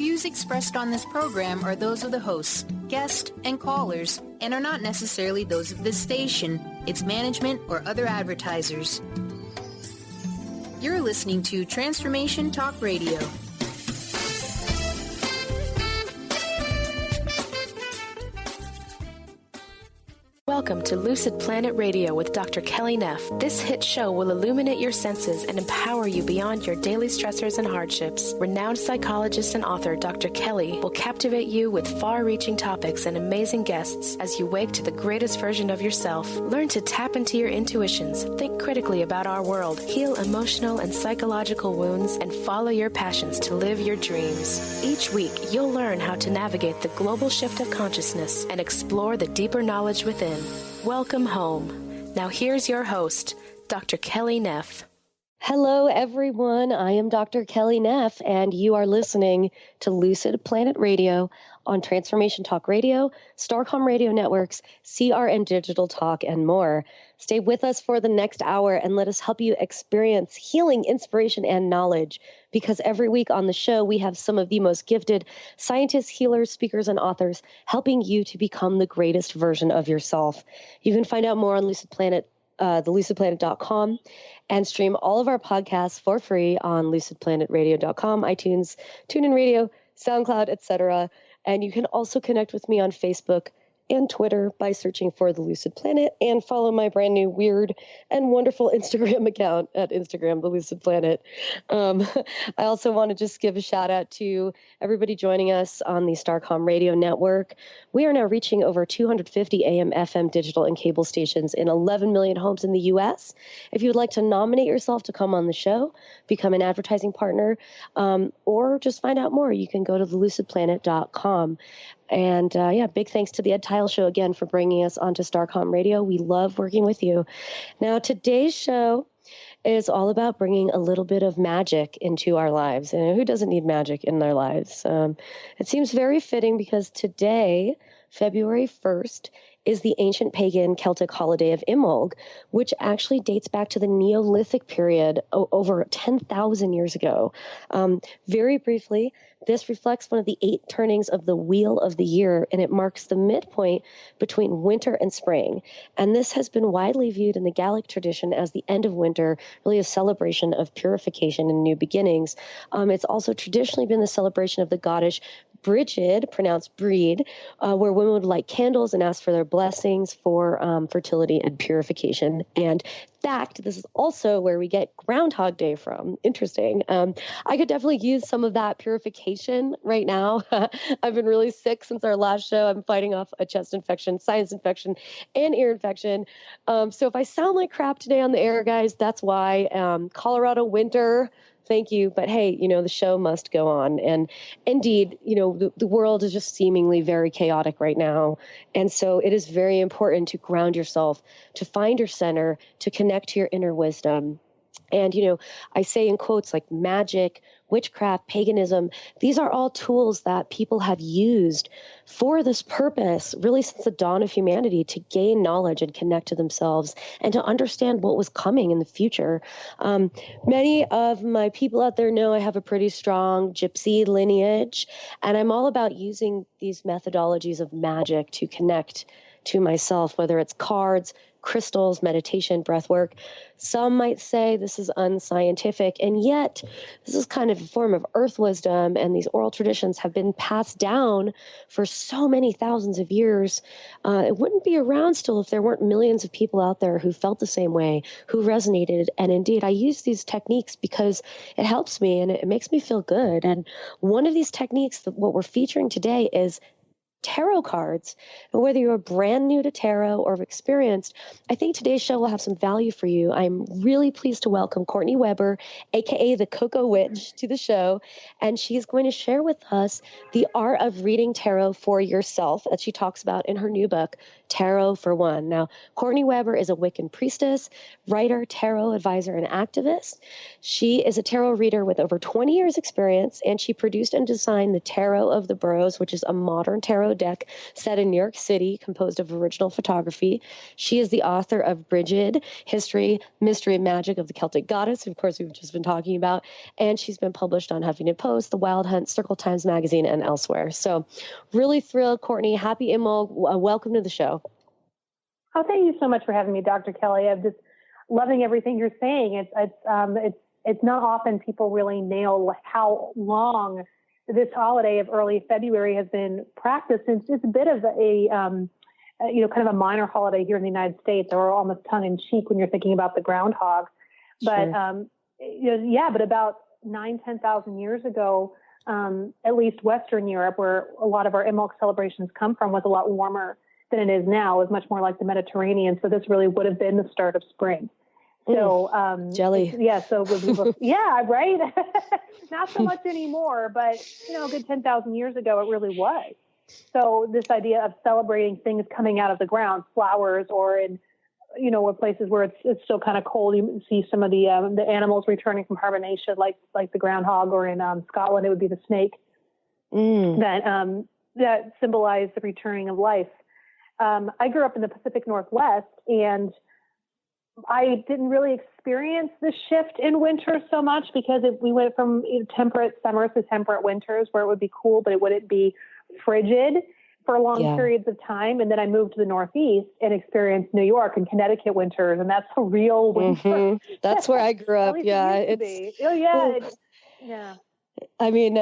views expressed on this program are those of the hosts, guests, and callers, and are not necessarily those of this station, its management, or other advertisers. You're listening to Transformation Talk Radio. Welcome to Lucid Planet Radio with Dr. Kelly Neff. This hit show will illuminate your senses and empower you beyond your daily stressors and hardships. Renowned psychologist and author Dr. Kelly will captivate you with far-reaching topics and amazing guests as you wake to the greatest version of yourself. Learn to tap into your intuitions, think critically about our world, heal emotional and psychological wounds, and follow your passions to live your dreams. Each week, you'll learn how to navigate the global shift of consciousness and explore the deeper knowledge within. Welcome home. Now here's your host, Dr. Kelly Neff. Hello, everyone. I am Dr. Kelly Neff, and you are listening to Lucid Planet Radio on Transformation Talk Radio, Starcom Radio Networks, CRN Digital Talk, and more. Stay with us for the next hour and let us help you experience healing, inspiration, and knowledge. Because every week on the show, we have some of the most gifted scientists, healers, speakers, and authors helping you to become the greatest version of yourself. You can find out more on Lucid Planet, thelucidplanet.com, and stream all of our podcasts for free on lucid-planet-radio.com, iTunes, TuneIn Radio, SoundCloud, etc. And you can also connect with me on Facebook and Twitter by searching for The Lucid Planet, and follow my brand new weird and wonderful Instagram account at Instagram, The Lucid Planet. I also want to just give a shout out to everybody joining us on the Starcom Radio Network. We are now reaching over 250 AM, FM, digital, and cable stations in 11 million homes in the U.S. If you would like to nominate yourself to come on the show, become an advertising partner, or just find out more, you can go to thelucidplanet.com. And big thanks to the Ed Tile Show again for bringing us onto Starcom Radio. We love working with you. Now, today's show is all about bringing a little bit of magic into our lives. And who doesn't need magic in their lives? It seems very fitting because today, February 1st, is the ancient pagan Celtic holiday of Imbolc, which actually dates back to the Neolithic period over 10,000 years ago. Very briefly, this reflects one of the 8 turnings of the Wheel of the Year, and it marks the midpoint between winter and spring. And this has been widely viewed in the Gallic tradition as the end of winter, really a celebration of purification and new beginnings. It's also traditionally been the celebration of the goddess Brigid, pronounced Brigid, where women would light candles and ask for their blessings for fertility and purification. And fact, this is also where we get Groundhog Day from. Interesting. I could definitely use some of that purification right now. I've been really sick since our last show. I'm fighting off a chest infection, sinus infection, and ear infection. So if I sound like crap today on the air, guys, that's why. Colorado winter. Thank you. But hey, the show must go on. And indeed, the world is just seemingly very chaotic right now. And so it is very important to ground yourself, to find your center, to connect to your inner wisdom. And, I say in quotes like magic, witchcraft, paganism, these are all tools that people have used for this purpose, really since the dawn of humanity, to gain knowledge and connect to themselves and to understand what was coming in the future. Many of my people out there know I have a pretty strong gypsy lineage, and I'm all about using these methodologies of magic to connect to myself, whether it's cards, crystals, meditation, breath work. Some might say this is unscientific, and yet this is kind of a form of earth wisdom, and these oral traditions have been passed down for so many thousands of years. It wouldn't be around still if there weren't millions of people out there who felt the same way, who resonated. And indeed, I use these techniques because it helps me and it makes me feel good. And one of these techniques, what we're featuring today, is tarot cards. And whether you're brand new to tarot or have experienced, I think today's show will have some value for you. I'm really pleased to welcome Courtney Weber, aka the Cocoa Witch, to the show. And she's going to share with us the art of reading tarot for yourself, as she talks about in her new book, Tarot for One. Now, Courtney Weber is a Wiccan priestess, writer, tarot advisor, and activist. She is a tarot reader with over 20 years experience, and she produced and designed the Tarot of the Boroughs, which is a modern tarot Studio deck set in New York City, composed of original photography. She is the author of Brigid, History, Mystery, and Magic of the Celtic Goddess, of course, we've just been talking about, and she's been published on Huffington Post, The Wild Hunt, Circle Times Magazine, and elsewhere. So really thrilled, Courtney. Happy Imbolc. Welcome to the show. Oh, thank you so much for having me, Dr. Kelly. I'm just loving everything you're saying. It's not often people really nail how long this holiday of early February has been practiced. It's just a bit of a kind of a minor holiday here in the United States, or almost tongue in cheek when you're thinking about the groundhog. But Sure. but about 10,000 years ago, at least Western Europe, where a lot of our Imbolc celebrations come from, was a lot warmer than it is now. It was much more like the Mediterranean. So this really would have been the start of spring. So, jelly. Yeah. So, yeah, right. Not so much anymore, but a good 10,000 years ago, it really was. So this idea of celebrating things coming out of the ground, flowers, or in, places where it's still kind of cold, you see some of the animals returning from hibernation, like the groundhog, or in Scotland, it would be the snake that symbolize the returning of life. I grew up in the Pacific Northwest, and I didn't really experience the shift in winter so much, because we went from temperate summers to temperate winters, where it would be cool, but it wouldn't be frigid for long periods of time. And then I moved to the Northeast and experienced New York and Connecticut winters, and that's a real winter. Mm-hmm. That's where I grew up. I mean,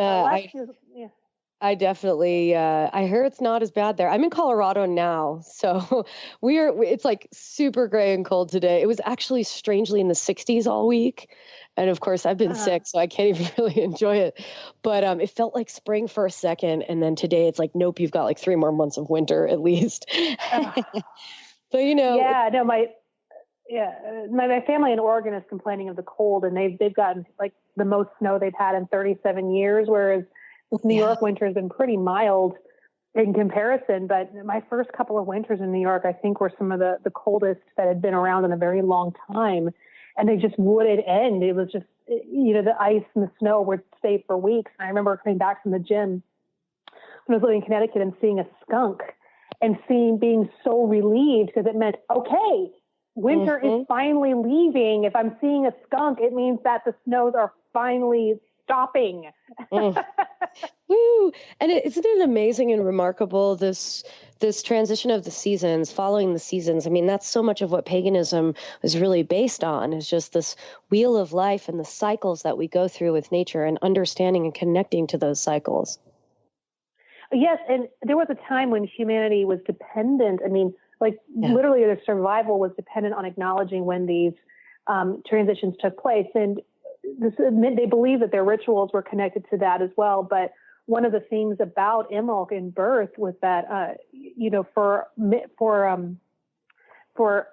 I definitely, I hear it's not as bad there. I'm in Colorado now, so it's like super gray and cold today. It was actually strangely in the 60s all week. And of course I've been sick, so I can't even really enjoy it. But it felt like spring for a second. And then today it's like, nope, you've got like 3 more months of winter at least. But my family in Oregon is complaining of the cold, and they've gotten like the most snow they've had in 37 years, whereas New York winter has been pretty mild in comparison. But my first couple of winters in New York, I think, were some of the coldest that had been around in a very long time. And they just wouldn't end. It was just, the ice and the snow would stay for weeks. And I remember coming back from the gym when I was living in Connecticut and seeing a skunk and being so relieved, because it meant, okay, winter is finally leaving. If I'm seeing a skunk, it means that the snows are finally stopping. Woo! And isn't it amazing and remarkable, this transition of the seasons, following the seasons? I mean, that's so much of what paganism is really based on, is just this wheel of life and the cycles that we go through with nature, and understanding and connecting to those cycles. Yes, and there was a time when humanity was dependent. I mean, literally their survival was dependent on acknowledging when these transitions took place. And they believe that their rituals were connected to that as well. But one of the themes about Imbolc in birth was that, for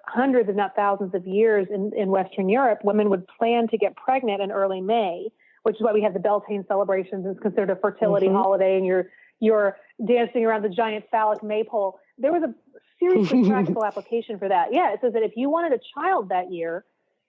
hundreds, if not thousands of years in Western Europe, women would plan to get pregnant in early May, which is why we have the Beltane celebrations. It's considered a fertility holiday, and you're dancing around the giant phallic maypole. There was a seriously practical application for that. Yeah, it says that if you wanted a child that year,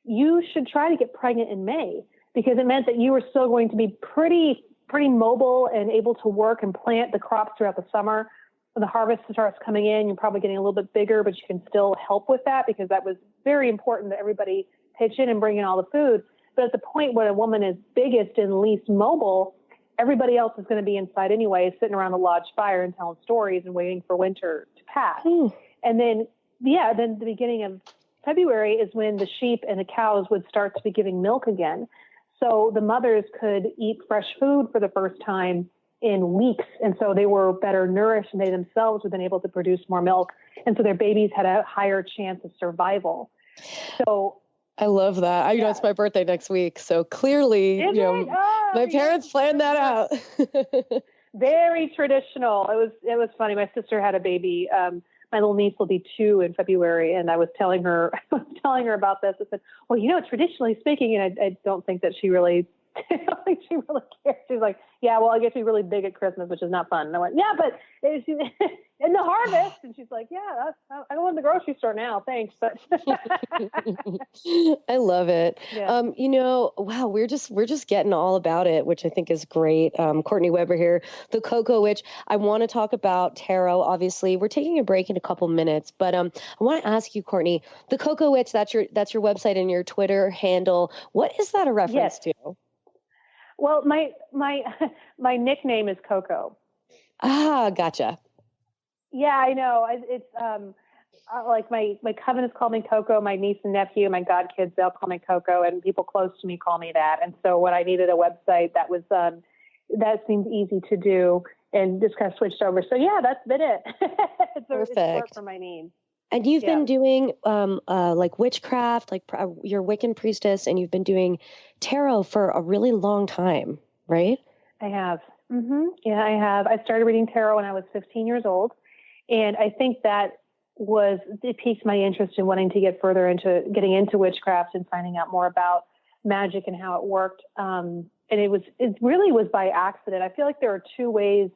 you should try to get pregnant in May, because it meant that you were still going to be pretty mobile and able to work and plant the crops throughout the summer. When the harvest starts coming in, you're probably getting a little bit bigger, but you can still help with that, because that was very important that everybody pitch in and bring in all the food. But at the point where a woman is biggest and least mobile, everybody else is going to be inside anyway, sitting around the lodge fire and telling stories and waiting for winter to pass. And then the beginning of February is when the sheep and the cows would start to be giving milk again. So the mothers could eat fresh food for the first time in weeks. And so they were better nourished, and they themselves would have been able to produce more milk. And so their babies had a higher chance of survival. So I love that. It's my birthday next week. So clearly, my parents planned that out. Very traditional. It was funny. My sister had a baby. My little niece will be 2 in February, and I was telling her about this. I said, well, traditionally speaking, and I don't think that she really I don't think she really cares. She's like, yeah, well, I get to be really big at Christmas, which is not fun. And I went, yeah, but in the harvest. And she's like, yeah, I don't want the grocery store now. Thanks. But I love it. Yeah. Wow, we're just getting all about it, which I think is great. Courtney Weber here, the Cocoa Witch. I want to talk about tarot. Obviously, we're taking a break in a couple minutes, but I want to ask you, Courtney, the Cocoa Witch. That's your website and your Twitter handle. What is that a reference to? Well, my nickname is Coco. Ah, gotcha. Yeah, I know. It's like my covenants call me Coco, my niece and nephew, my godkids, they'll call me Coco, and people close to me call me that. And so when I needed a website that was that seemed easy to do, and just kind of switched over. So yeah, that's been it. It's worked for my needs. And you've been doing like witchcraft, like you're Wiccan priestess, and you've been doing tarot for a really long time, right? I have. Mm-hmm. Yeah, I have. I started reading tarot when I was 15 years old. And I think that it piqued my interest in wanting to get further into getting into witchcraft and finding out more about magic and how it worked. And it really was by accident. I feel like there are two ways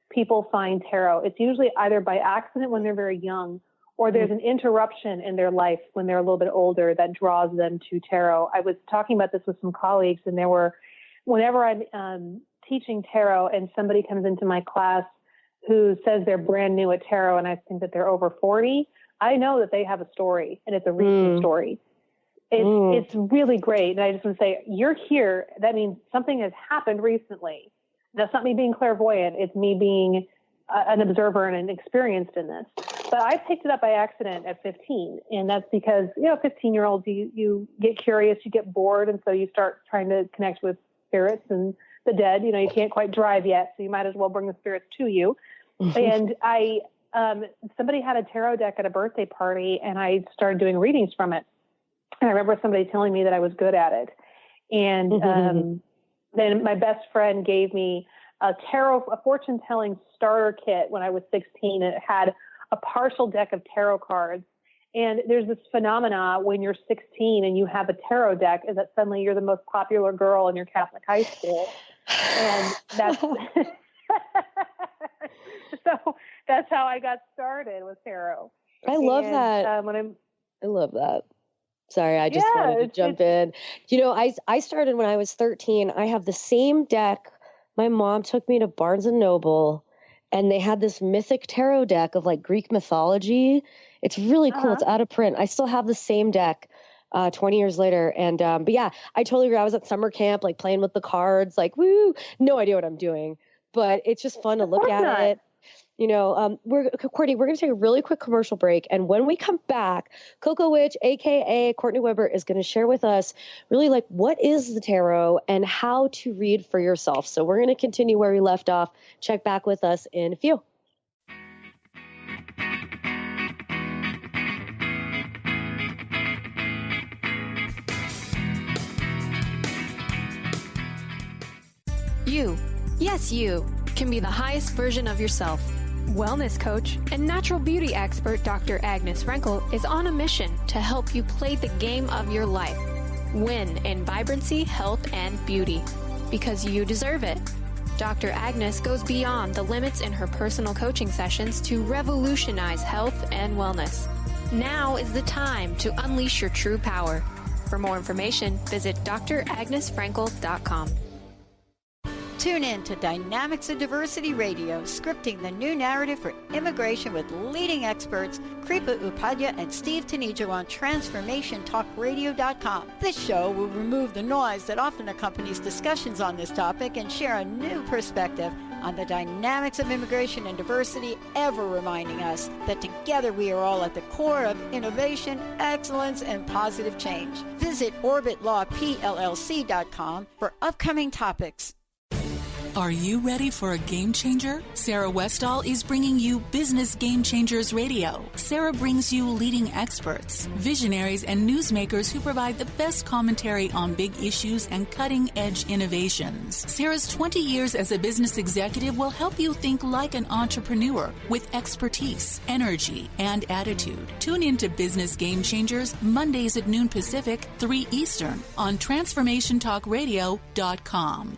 people find tarot. It's usually either by accident when they're very young, or there's an interruption in their life when they're a little bit older that draws them to tarot. I was talking about this with some colleagues, and whenever I'm teaching tarot and somebody comes into my class who says they're brand new at tarot and I think that they're over 40, I know that they have a story, and it's a recent story. It's really great. And I just want to say, you're here. That means something has happened recently. That's not me being clairvoyant. It's me being an observer and an experienced in this. But I picked it up by accident at 15. And that's because, 15-year-olds, you get curious, you get bored. And so you start trying to connect with spirits and the dead. You can't quite drive yet, so you might as well bring the spirits to you. And somebody had a tarot deck at a birthday party, and I started doing readings from it. And I remember somebody telling me that I was good at it. And then my best friend gave me a fortune-telling starter kit when I was 16, and it had a partial deck of tarot cards. And there's this phenomena when you're 16 and you have a tarot deck, is that suddenly you're the most popular girl in your Catholic high school. And that's so that's how I got started with tarot. I love that. I love that. Sorry, I just wanted to jump in. I started when I was 13. I have the same deck. My mom took me to Barnes & Noble, and they had this mythic tarot deck of like Greek mythology. It's really cool. It's out of print. I still have the same deck 20 years later. And, but yeah, I totally agree. I was at summer camp, like playing with the cards, like, woo, no idea what I'm doing, but it's just fun to look at it. Courtney, we're going to take a really quick commercial break. And when we come back, Cocoa Witch, AKA Courtney Weber, is going to share with us really like what is the tarot and how to read for yourself. So we're going to continue where we left off. Check back with us in a few. You, yes, you can be the highest version of yourself. Wellness coach and natural beauty expert Dr. Agnes Frenkel is on a mission to help you play the game of your life. Win in vibrancy, health, and beauty. Because you deserve it. Dr. Agnes goes beyond the limits in her personal coaching sessions to revolutionize health and wellness. Now is the time to unleash your true power. For more information, visit dragnesfrenkel.com. Tune in to Dynamics of Diversity Radio, scripting the new narrative for immigration with leading experts Kripa Upadhyaya and Steve Tanijo on TransformationTalkRadio.com. This show will remove the noise that often accompanies discussions on this topic and share a new perspective on the dynamics of immigration and diversity, ever reminding us that together we are all at the core of innovation, excellence, and positive change. Visit OrbitLawPLLC.com for upcoming topics. Are you ready for a game changer? Sarah Westall is bringing you Business Game Changers Radio. Sarah brings you leading experts, visionaries, and newsmakers who provide the best commentary on big issues and cutting-edge innovations. Sarah's 20 years as a business executive will help you think like an entrepreneur with expertise, energy, and attitude. Tune into Business Game Changers Mondays at noon Pacific, 3 Eastern on TransformationTalkRadio.com.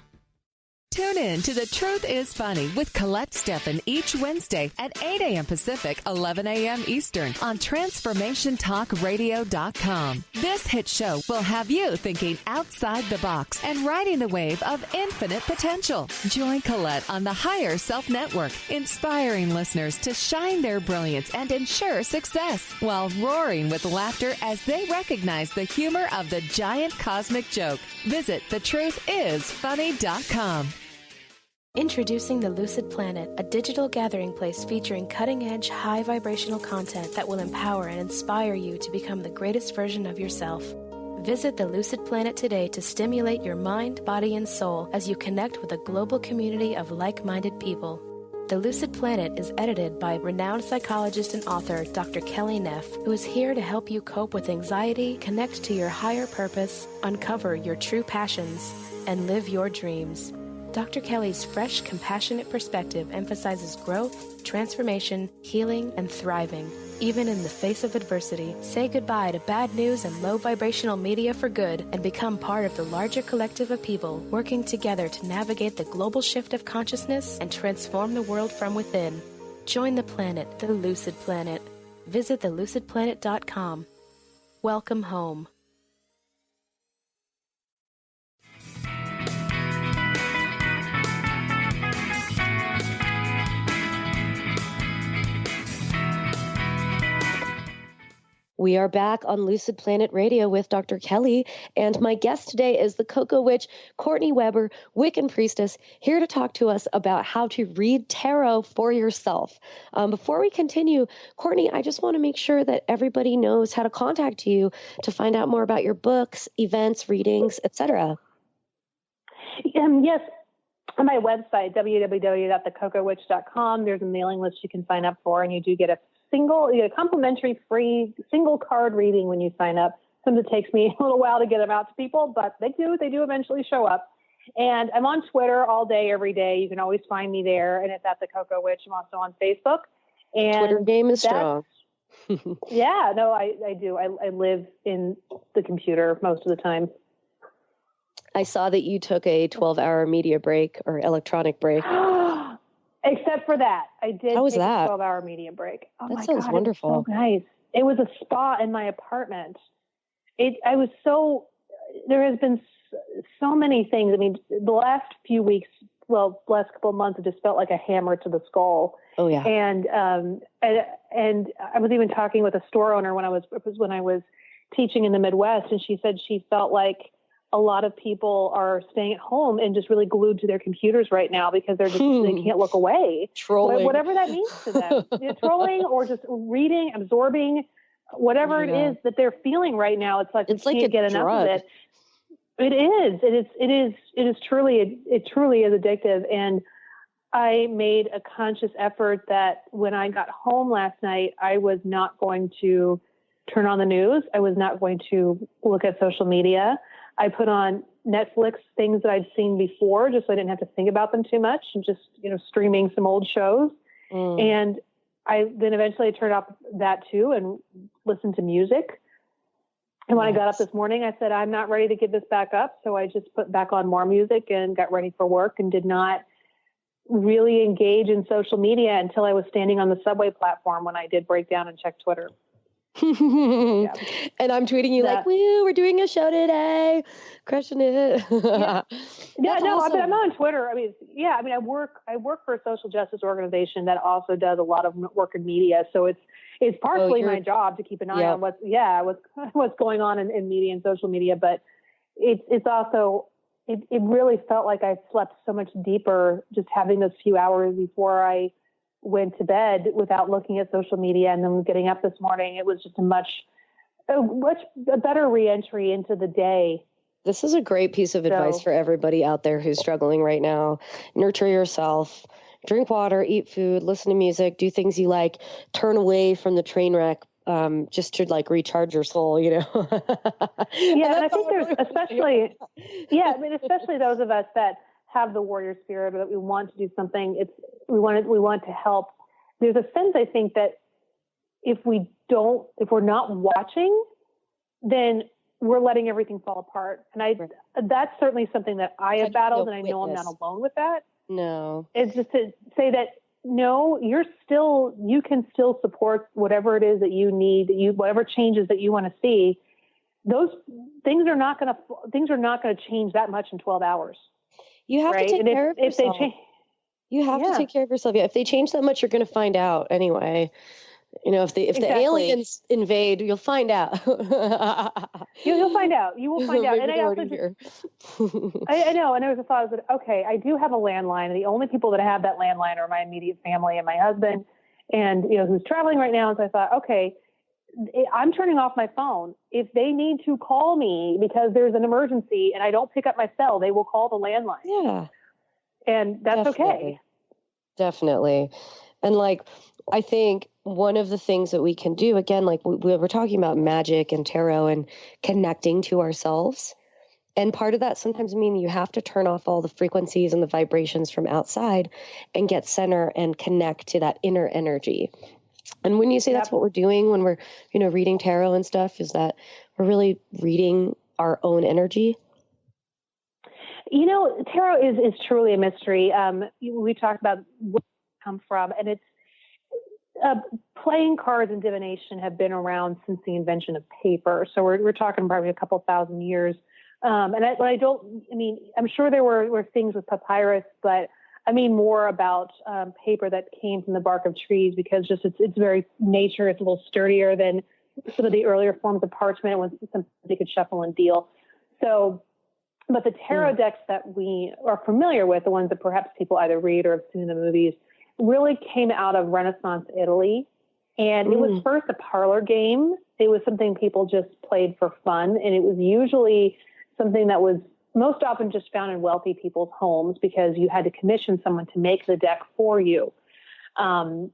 Tune in to The Truth is Funny with Colette Steffen each Wednesday at 8 a.m. Pacific, 11 a.m. Eastern on TransformationTalkRadio.com. This hit show will have you thinking outside the box and riding the wave of infinite potential. Join Colette on the Higher Self Network, inspiring listeners to shine their brilliance and ensure success while roaring with laughter as they recognize the humor of the giant cosmic joke. Visit thetruthисfunny.com. Introducing the Lucid Planet, a digital gathering place featuring cutting-edge, high-vibrational content that will empower and inspire you to become the greatest version of yourself. Visit the Lucid Planet today to stimulate your mind, body, and soul as you connect with a global community of like-minded people. The Lucid Planet is edited by renowned psychologist and author Dr. Kelly Neff, who is here to help you cope with anxiety, connect to your higher purpose, uncover your true passions, and live your dreams. Dr. Kelly's fresh, compassionate perspective emphasizes growth, transformation, healing, and thriving. Even in the face of adversity, say goodbye to bad news and low vibrational media for good and become part of the larger collective of people working together to navigate the global shift of consciousness and transform the world from within. Join the planet, the Lucid Planet. Visit thelucidplanet.com. Welcome home. We are back on Lucid Planet Radio with Dr. Kelly, and my guest today is the Cocoa Witch, Courtney Weber, Wiccan priestess, here to talk to us about how to read tarot for yourself. Before we continue, Courtney, I just want to make sure that everybody knows how to contact you to find out more about your books, events, readings, etc. Yes. On my website, www.thecocowitch.com, there's a mailing list you can sign up for, and you do get a complimentary free single card reading when you sign up. Sometimes it takes me a little while to get them out to people, but they do eventually show up. And I'm on Twitter all day, every day. You can always find me there, and it's at The Cocoa Witch. I'm also on Facebook. And Twitter game is strong. Yeah, no, I do. I live in the computer most of the time. I saw that you took a 12-hour media break or electronic break. Except for that. I did How was take that? a 12-hour media break. Oh, that my sounds God, wonderful. It was so nice. It was a spa in my apartment. There has been so many things. I mean, the last few weeks, last couple of months, it just felt like a hammer to the skull. Oh, yeah. And I was even talking with a store owner when I was teaching in the Midwest, and she said she felt like a lot of people are staying at home and just really glued to their computers right now because they can't look away. Trolling. Whatever that means to them. Trolling or just reading, absorbing, whatever it is that they're feeling right now. It's like we can't get enough of it. It truly is addictive. And I made a conscious effort that when I got home last night, I was not going to turn on the news. I was not going to look at social media. I put on Netflix things that I'd seen before, just so I didn't have to think about them too much, and just, streaming some old shows. And I then eventually turned off that too and listened to music. And when I got up this morning, I said, I'm not ready to give this back up. So I just put back on more music and got ready for work and did not really engage in social media until I was standing on the subway platform when I did break down and check Twitter. Yeah. And I'm tweeting you like, woo, we're doing a show today, crushing it. Yeah, no, awesome. I'm not on Twitter. I work for a social justice organization that also does a lot of work in media. So it's partially my job to keep an eye on what's going on in media and social media. But it's also, it really felt like I slept so much deeper just having those few hours before I went to bed without looking at social media, and then getting up this morning. It was just a much better reentry into the day This is a great piece of advice for everybody out there who's struggling right now. Nurture yourself, drink water, eat food, listen to music, do things you like, turn away from the train wreck, just to like recharge your soul, you know? Yeah. And I think there's especially those of us that have the warrior spirit or that we want to do something. We want to help. There's a sense, I think, that if we're not watching, then we're letting everything fall apart. And that's certainly something that I have battled, and I know I'm not alone with that. No. It's just to say that, no, you can still support whatever it is that you need, whatever changes that you want to see. Those things are not going to change that much in 12 hours. You have to take care of yourself. You have to take care of yourself. Yeah. If they change that much, you're going to find out anyway. You know, if the aliens invade, you'll find out. You'll find out. You will find out. And I also I know. And there was a thought that, okay, I do have a landline, and the only people that have that landline are my immediate family and my husband, and who's traveling right now. And so I thought, okay, I'm turning off my phone. If they need to call me because there's an emergency and I don't pick up my cell, they will call the landline. Yeah, and that's okay. Definitely. And like, I think one of the things that we can do, again, like we were talking about magic and tarot and connecting to ourselves. And part of that sometimes means you have to turn off all the frequencies and the vibrations from outside and get center and connect to that inner energy. And when you say that's what we're doing when we're, reading tarot and stuff, is that we're really reading our own energy? Tarot is truly a mystery. We talked about where it comes from, and it's playing cards and divination have been around since the invention of paper. So we're talking probably a couple thousand years. I'm sure there were things with papyrus, but I mean more about paper that came from the bark of trees, because just its very nature, it's a little sturdier than some of the earlier forms of parchment. It was something they could shuffle and deal. So, but the tarot decks that we are familiar with, the ones that perhaps people either read or have seen in the movies, really came out of Renaissance Italy. And it was first a parlor game. It was something people just played for fun. And it was usually something that was most often just found in wealthy people's homes, because you had to commission someone to make the deck for you. Then,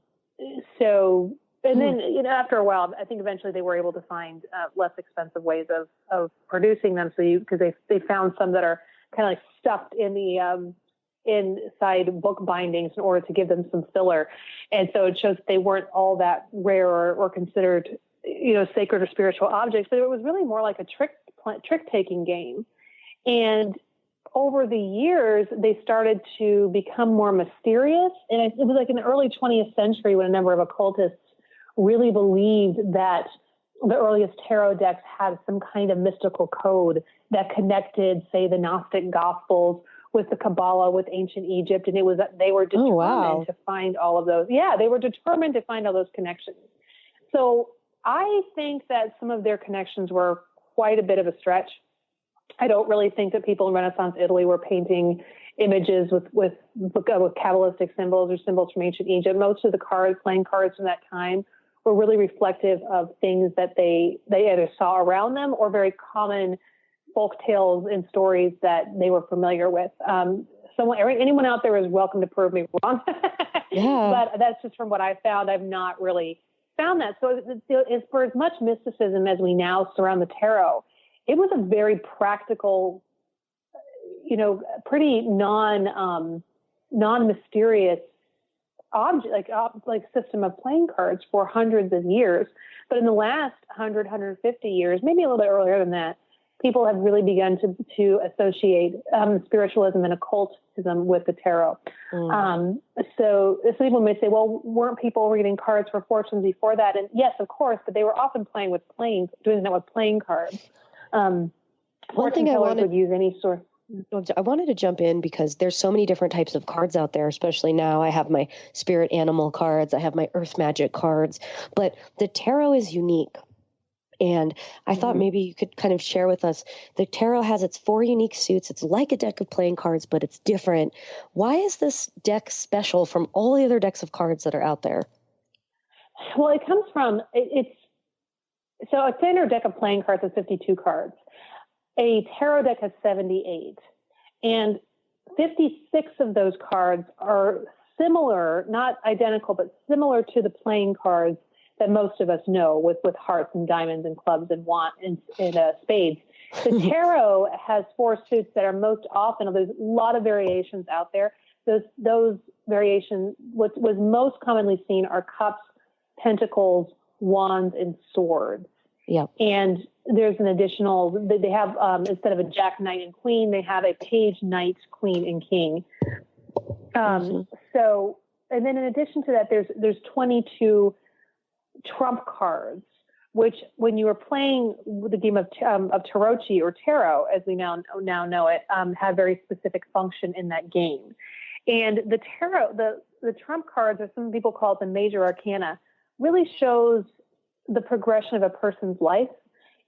after a while, I think eventually they were able to find less expensive ways of producing them. Because they found some that are kind of like stuffed in the inside book bindings in order to give them some filler. And so it shows that they weren't all that rare or considered, sacred or spiritual objects, but it was really more like a trick-taking game. And over the years, they started to become more mysterious. And it was like in the early 20th century when a number of occultists really believed that the earliest tarot decks had some kind of mystical code that connected, say, the Gnostic Gospels with the Kabbalah, with ancient Egypt. And it was that they were determined to find all of those. Yeah, they were determined to find all those connections. So I think that some of their connections were quite a bit of a stretch. I don't really think that people in Renaissance Italy were painting images with Kabbalistic symbols or symbols from ancient Egypt. Most of the playing cards from that time were really reflective of things that they either saw around them or very common folk tales and stories that they were familiar with. Anyone out there is welcome to prove me wrong. But that's just from what I found. I've not really found that. So for as much mysticism as we now surround the tarot, it was a very practical, pretty non-mysterious object, like system of playing cards for hundreds of years. But in the last 150 years, maybe a little bit earlier than that, people have really begun to associate spiritualism and occultism with the tarot. So some people may say, well, weren't people reading cards for fortunes before that? And yes, of course, but they were often doing that with playing cards. One thing I would use any sort. I wanted to jump in because there's so many different types of cards out there, especially now. I have my spirit animal cards. I have my earth magic cards, but the tarot is unique. And I thought maybe you could kind of share with us, the tarot has its 4 unique suits. It's like a deck of playing cards, but it's different. Why is this deck special from all the other decks of cards that are out there? Well, it comes from, so a standard deck of playing cards is 52 cards. a tarot deck has 78, and 56 of those cards are similar, not identical, but similar to the playing cards that most of us know, with hearts and diamonds and clubs and spades. The tarot has 4 suits that are most often, there's a lot of variations out there. Those variations, what was most commonly seen are cups, pentacles, wands, and swords. Yeah. And there's an additional, they have, instead of a jack, knight, and queen, they have a page, knight, queen, and king. So, and then in addition to that, there's 22 trump cards, which when you were playing the game of tarotchi or tarot, as we now know it, have very specific function in that game. And the tarot, the trump cards, or some people call it the major arcana, really shows the progression of a person's life.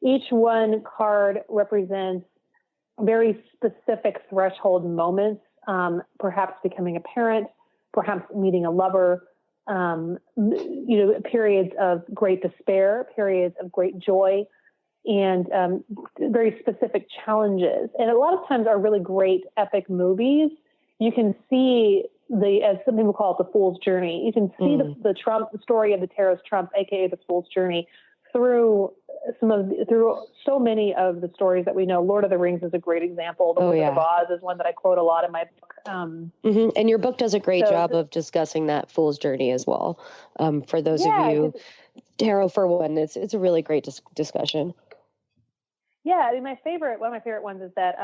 Each one card represents very specific threshold moments, perhaps becoming a parent, perhaps meeting a lover, periods of great despair, periods of great joy, and very specific challenges. And a lot of times are really great epic movies. You can see as some people call it, the Fool's Journey. You can see the story of the tarot's trump, aka the Fool's Journey, through so many of the stories that we know. Lord of the Rings is a great example. The Wizard of Oz is one that I quote a lot in my book. And your book does a great job of discussing that Fool's Journey as well. For those of you, tarot for one, it's a really great discussion. Yeah, I mean, one of my favorite ones is that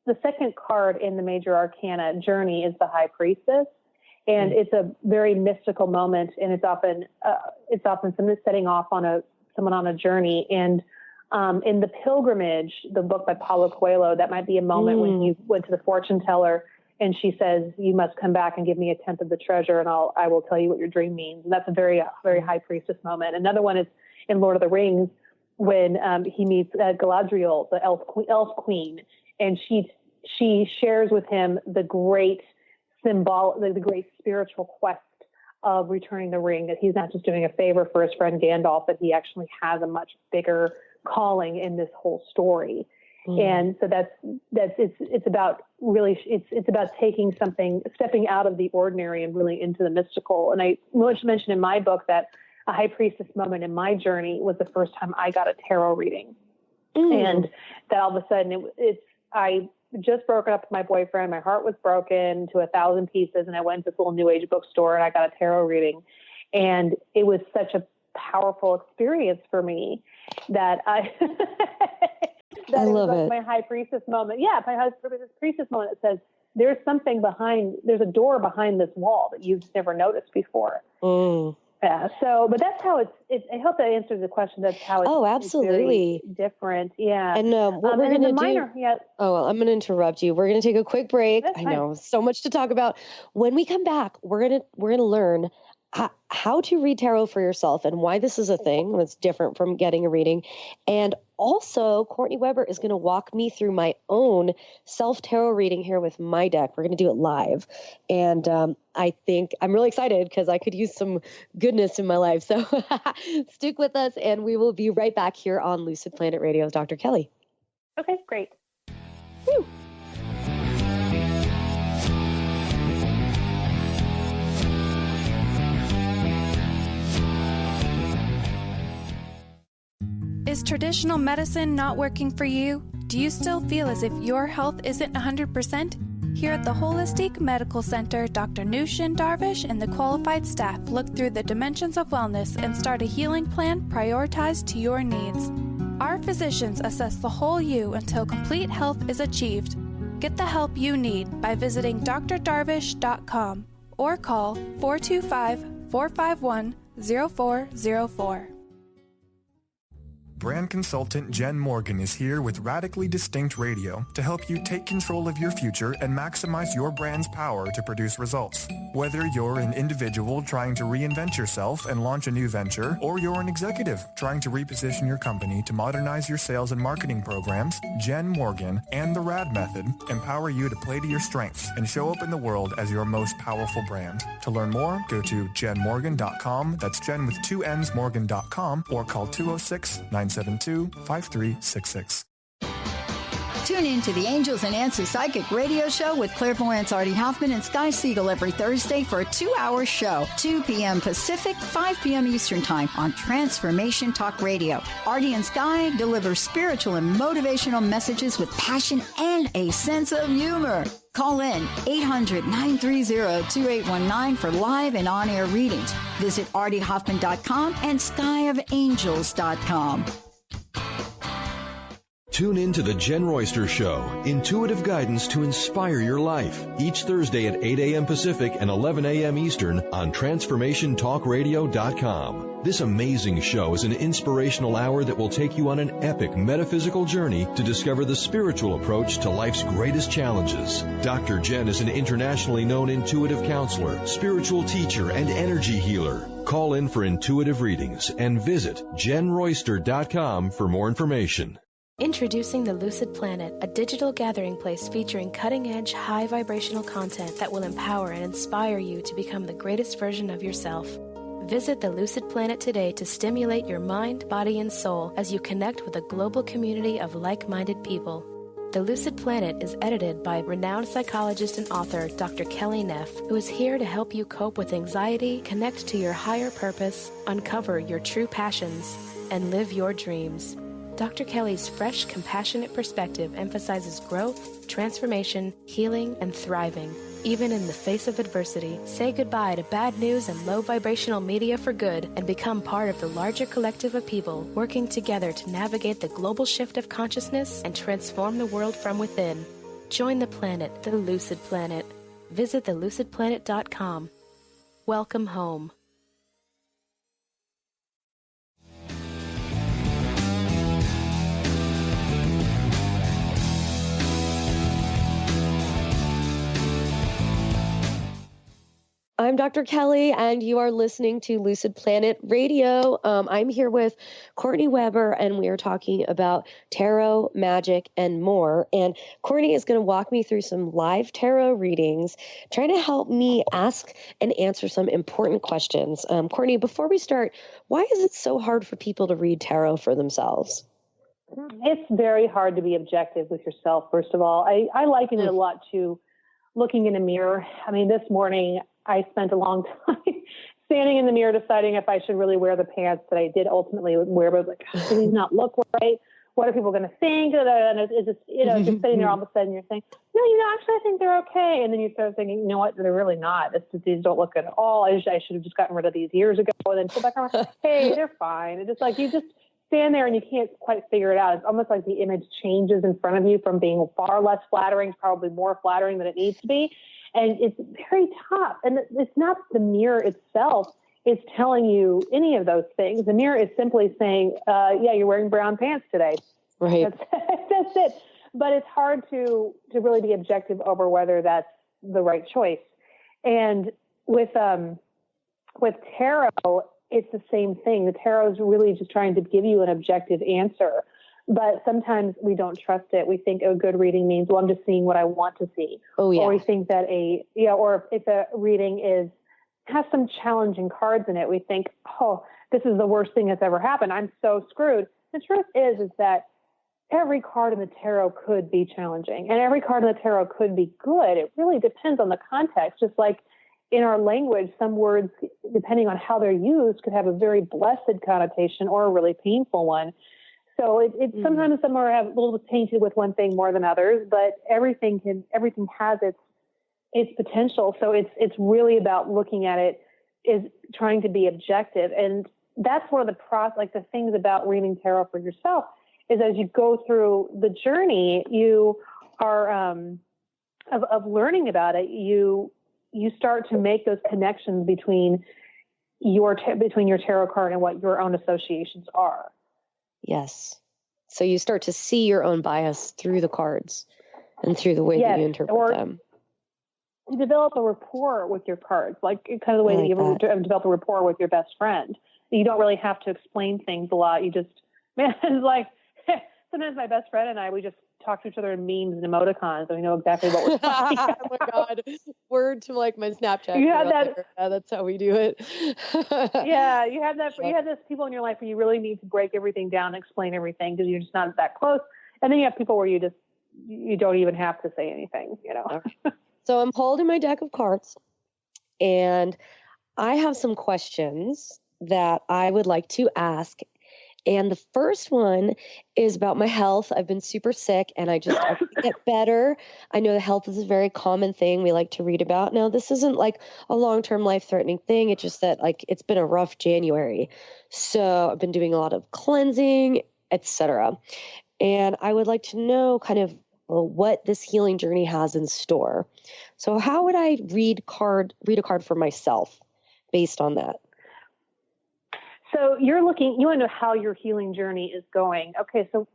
the second card in the major arcana journey is the High Priestess. And it's a very mystical moment, and it's often someone setting off on someone on a journey. And in The Pilgrimage, the book by Paulo Coelho, that might be a moment when you went to the fortune teller and she says, "You must come back and give me a tenth of the treasure, and I will tell you what your dream means." And that's a very, very High Priestess moment. Another one is in Lord of the Rings when he meets Galadriel, the elf queen, and she shares with him the great the great spiritual quest of returning the ring, that he's not just doing a favor for his friend Gandalf, that he actually has a much bigger calling in this whole story. And so it's about really, it's about taking something, stepping out of the ordinary and really into the mystical. And I mentioned in my book that a High Priestess moment in my journey was the first time I got a tarot reading. And that all of a sudden I just broken up with my boyfriend. My heart was broken to 1,000 pieces. And I went to this little New Age bookstore and I got a tarot reading. And it was such a powerful experience for me that I love it. My High Priestess moment. Yeah, my High Priestess moment. It says, there's a door behind this wall that you've never noticed before. Yeah. So, but that's how I hope that answers the question. That's how it's, absolutely. It's very different. Yeah. And what we're going to do. Oh, I'm going to interrupt you. We're going to take a quick break. I know so much to talk about. When we come back, we're going to learn how to read tarot for yourself and why this is a thing that's different from getting a reading. And also, Courtney Weber is going to walk me through my own self-tarot reading here with my deck. We're going to do it live. And I think I'm really excited because I could use some goodness in my life. So stick with us, and we will be right back here on Lucid Planet Radio with Dr. Kelly. Okay, great. Woo. Is traditional medicine not working for you? Do you still feel as if your health isn't 100%? Here at the Holistic Medical Center, Dr. Nushin Darvish and the qualified staff look through the dimensions of wellness and start a healing plan prioritized to your needs. Our physicians assess the whole you until complete health is achieved. Get the help you need by visiting drdarvish.com or call 425-451-0404. Brand consultant Jen Morgan is here with Radically Distinct Radio to help you take control of your future and maximize your brand's power to produce results. Whether you're an individual trying to reinvent yourself and launch a new venture, or you're an executive trying to reposition your company to modernize your sales and marketing programs, Jen Morgan and the RAD Method empower you to play to your strengths and show up in the world as your most powerful brand. To learn more, go to jenmorgan.com. That's Jen with 2 N's, Morgan.com, or call 206-9 972-5366. Tune in to the Angels and Answers Psychic Radio Show with clairvoyants Artie Hoffman and Sky Siegel every Thursday for a 2-hour show, 2 p.m. Pacific, 5 p.m. Eastern Time on Transformation Talk Radio. Artie and Sky deliver spiritual and motivational messages with passion and a sense of humor. Call in 800-930-2819 for live and on-air readings. Visit artiehoffman.com and skyofangels.com. Tune in to The Jen Royster Show, intuitive guidance to inspire your life, each Thursday at 8 a.m. Pacific and 11 a.m. Eastern on TransformationTalkRadio.com. This amazing show is an inspirational hour that will take you on an epic metaphysical journey to discover the spiritual approach to life's greatest challenges. Dr. Jen is an internationally known intuitive counselor, spiritual teacher, and energy healer. Call in for intuitive readings and visit JenRoyster.com for more information. Introducing the Lucid Planet, a digital gathering place featuring cutting-edge, high-vibrational content that will empower and inspire you to become the greatest version of yourself. Visit the Lucid Planet today to stimulate your mind, body, and soul as you connect with a global community of like-minded people. The Lucid Planet is edited by renowned psychologist and author Dr. Kelly Neff, who is here to help you cope with anxiety, connect to your higher purpose, uncover your true passions, and live your dreams. Dr. Kelly's fresh, compassionate perspective emphasizes growth, transformation, healing, and thriving. Even in the face of adversity, say goodbye to bad news and low vibrational media for good and become part of the larger collective of people working together to navigate the global shift of consciousness and transform the world from within. Join the planet, the Lucid Planet. Visit thelucidplanet.com. Welcome home. I'm Dr. Kelly, and you are listening to Lucid Planet Radio. I'm here with Courtney Weber, and we are talking about tarot, magic, and more. And Courtney is going to walk me through some live tarot readings, trying to help me ask and answer some important questions. Courtney, before we start, why is it so hard for people to read tarot for themselves? It's very hard to be objective with yourself, first of all. I liken it a lot to looking in a mirror. I mean, this morning, I spent a long time standing in the mirror deciding if I should really wear the pants that I did ultimately wear. But I was like, do these not look right? What are people going to think? And it's just, just sitting there all of a sudden you're saying, no, actually I think they're okay. And then you start thinking, you know what, they're really not. It's just, these don't look good at all. I should have just gotten rid of these years ago. And then go back around, hey, they're fine. It's just like you just stand there and you can't quite figure it out. It's almost like the image changes in front of you from being far less flattering to probably more flattering than it needs to be. And it's very tough. And it's not the mirror itself is telling you any of those things. The mirror is simply saying, yeah, you're wearing brown pants today. Right. That's it. But it's hard to really be objective over whether that's the right choice. And with tarot, it's the same thing. The tarot is really just trying to give you an objective answer. But sometimes we don't trust it. We think a good reading means, well, I'm just seeing what I want to see. Oh, yeah. Or we think that or if a reading has some challenging cards in it, we think, oh, this is the worst thing that's ever happened. I'm so screwed. The truth is that every card in the tarot could be challenging and every card in the tarot could be good. It really depends on the context. Just like in our language, some words, depending on how they're used, could have a very blessed connotation or a really painful one. So sometimes some are a little tainted with one thing more than others, but everything has its potential. So it's really about looking at it, is trying to be objective. And that's one of the things about reading tarot for yourself is as you go through the journey, you are of learning about it. You start to make those connections between your tarot card and what your own associations are. Yes. So you start to see your own bias through the cards and through the way that you interpret them. You develop a rapport with your cards, like kind of the way that you develop a rapport with your best friend. You don't really have to explain things a lot. You just, it's like, sometimes my best friend and I, we just talk to each other in memes and emoticons, and we know exactly what we're talking about. Oh my God. Word to like my Snapchat. You have that. Yeah, that's how we do it. Yeah, you have that. You have those people in your life where you really need to break everything down and explain everything because you're just not that close. And then you have people where you don't even have to say anything, you know. So I'm holding my deck of cards, and I have some questions that I would like to ask. And the first one is about my health. I've been super sick, and I have to get better. I know that health is a very common thing we like to read about. Now, this isn't like a long-term life-threatening thing. It's just that like it's been a rough January. So I've been doing a lot of cleansing, etc. And I would like to know kind of what this healing journey has in store. So how would I read a card for myself based on that? So you want to know how your healing journey is going. Okay, so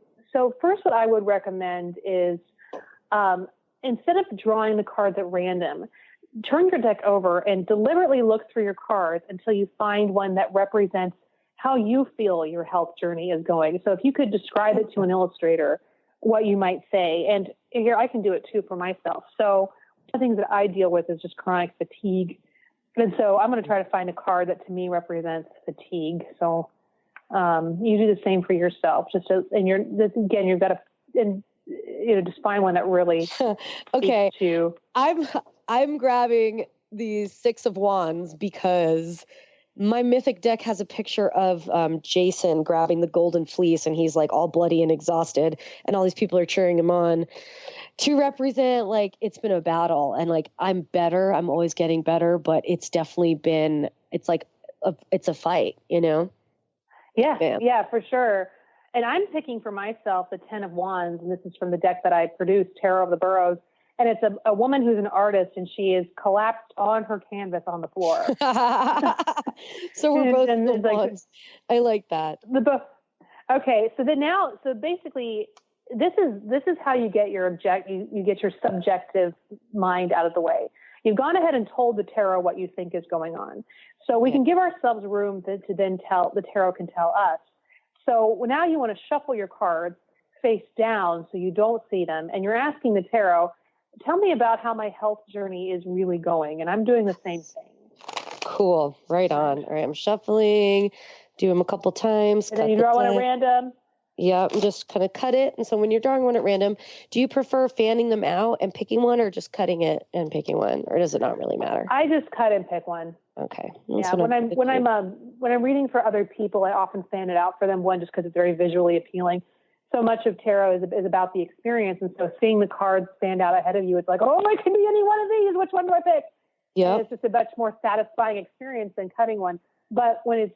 first what I would recommend is instead of drawing the cards at random, turn your deck over and deliberately look through your cards until you find one that represents how you feel your health journey is going. So if you could describe it to an illustrator, what you might say. And here, I can do it too for myself. So one of the things that I deal with is just chronic fatigue. And so I'm going to try to find a card that to me represents fatigue. So you do the same for yourself. You've got to just find one that really okay. speaks to you. I'm grabbing these Six of Wands because my mythic deck has a picture of Jason grabbing the golden fleece, and he's like all bloody and exhausted, and all these people are cheering him on to represent like it's been a battle, and like I'm better. I'm always getting better, but it's definitely been. It's like it's a fight, you know. Yeah, for sure. And I'm picking for myself the 10 of Wands, and this is from the deck that I produced, Tarot of the Boroughs. And it's a woman who's an artist, and she is collapsed on her canvas on the floor. So we're both in the Wands. I like that. Okay, so basically, this is how you get your you get your subjective mind out of the way. You've gone ahead and told the tarot what you think is going on. So we can give ourselves room to then tell the tarot can tell us. So now you want to shuffle your cards face down so you don't see them, and you're asking the tarot, tell me about how my health journey is really going. And I'm doing the same thing. Cool. Right on. All right. I'm shuffling, do them a couple times. And then you draw one at random. Yeah. I'm just kind of cut it. And so when you're drawing one at random, do you prefer fanning them out and picking one, or just cutting it and picking one? Or does it not really matter? I just cut and pick one. Okay. Yeah. When I'm reading for other people, I often fan it out for them. One, just because it's very visually appealing. So much of tarot is about the experience. And so seeing the cards stand out ahead of you, it's like, oh, it can be any one of these. Which one do I pick? Yeah. It's just a much more satisfying experience than cutting one. But when it's